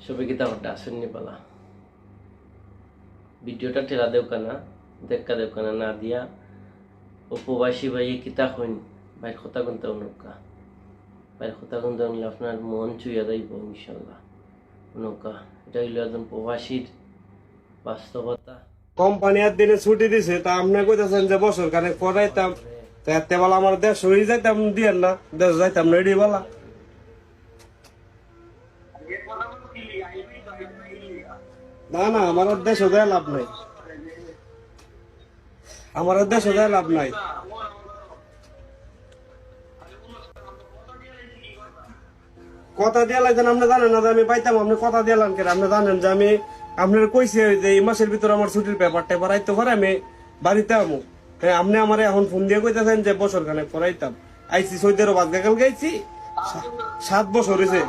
সবাই কিতা করতে আসেননি পালা ভিডিওটা ঠেলা দেও কানা দেখা দেও কানা না দিয়া উপবাসী ভাই কিতা হইন ভাইয়ের কথা কোনটা অনুকা ভাইয়ের কথা কোনটা উনলে আপনার মন চুইয়া যাইব ইনশাল্লাহ অনুকা এটা হইল একজন প্রবাসীর বাস্তবতা। কোম্পানি আর দিনে ছুটি দিছে তা আপনি কইতেছেন যে বছর কানে পড়াইতাম তো এতে বেলা আমার দেশ হয়ে যাইতাম দিয়েন না দেশ যাইতাম না এডি বেলা না না আমার আর দেশ দেয় লাভ নাই আমার আর দেশ দেয় লাভ নাই কথা দিয়ে লাগছেন আপনি জানেন না যে আমি পাইতাম আপনি কথা দিয়ে লান কেন আপনি জানেন যে আমি আপনার কইছি যে এই মাসের ভিতরে আমার ছুটির পেপারটা পড়াইতে পারে আমি বাড়িতে আমু আপনি আমার এখন ফোন দিয়ে কইতেছেন যে বছর খানে পড়াইতাম আইসি সৌদের বাদগাকাল গাইছি 7 বছর হয়েছে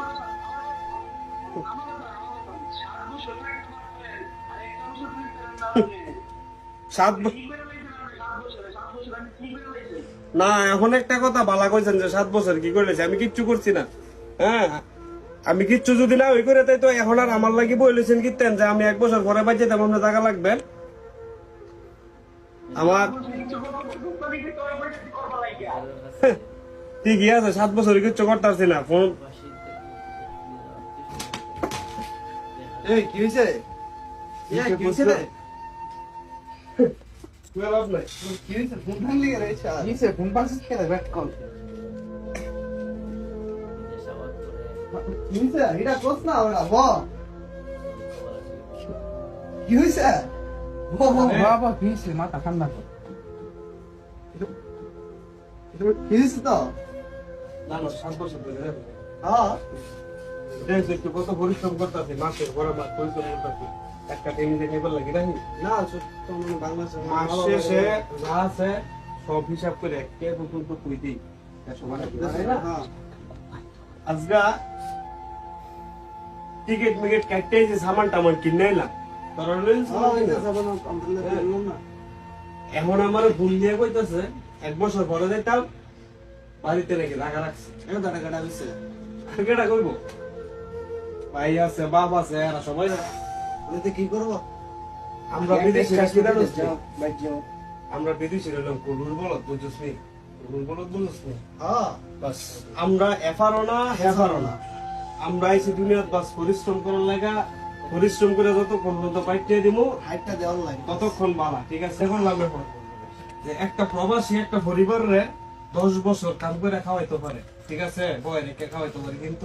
না এখন একটা কথা বালা কইছেন যে 7 বছর কি করেছে আমি কিচ্ছু করছি না। হ্যাঁ আমি কিচ্ছু যদি না ওই করে তাই তো এখন আর আমার লাগি বলেছেন কিতেন যে আমি 1 বছর পরে বাজে তেমন টাকা লাগবে আমার ঠিকই আছে 7 বছর কিচ্ছু করতে পারছি না ফোন কি হয়েছে ফোন ভাঙলি গেছে ফোন পাচ্ছিস কেন ব্যাট কল কি হয়েছে এটা কোস না ওরা ব কি হয়েছে বাবা কি হয়েছে মাথা ঠান্ডা কর কি হয়েছে তো না না 7 বছর ধরে হ্যাঁ দেখ একটু কত পরিশ্রম করতেছি মাসের পরে মাস পরিশ্রম করতেছি একটা টেনে দেখাইবার লাগি নাকি না সত্য বাংলাদেশে মাস শেষে যা আছে সব হিসাব করে কে নতুন তো কই দিই হ্যাঁ আজগা টিকিট মিকেট কাটতে যে সামান টামান কিনে এলাম তোর এখন আমার ভুল দিয়ে কইতেছে 1 বছর পরে যাইতাম বাড়িতে নাকি রাখা রাখছে কাটা হয়েছে কেটা কইব ভাই আছে বাপ আছে এরা সবাই না কি করবো আমরা বিদেশি যাও আমরা বিদেশি হলাম গরুর বলদ বুঝছিস নি গরুর বলদ বুঝছিস নি হ্যাঁ বাস আমরা এফারও না হেফারও না আমরা আইসি দুনিয়াত বাস পরিশ্রম করার লাগা পরিশ্রম করে যতক্ষণ পর্যন্ত পাইতে দিব হাইটটা দেওয়ার লাগে ততক্ষণ বালা ঠিক আছে এখন লাগবে যে একটা প্রবাসী একটা পরিবারে 10 বছর কাম করে খাওয়াইতে পারে ঠিক আছে বয় রেখে খাওয়াইতে পারে কিন্তু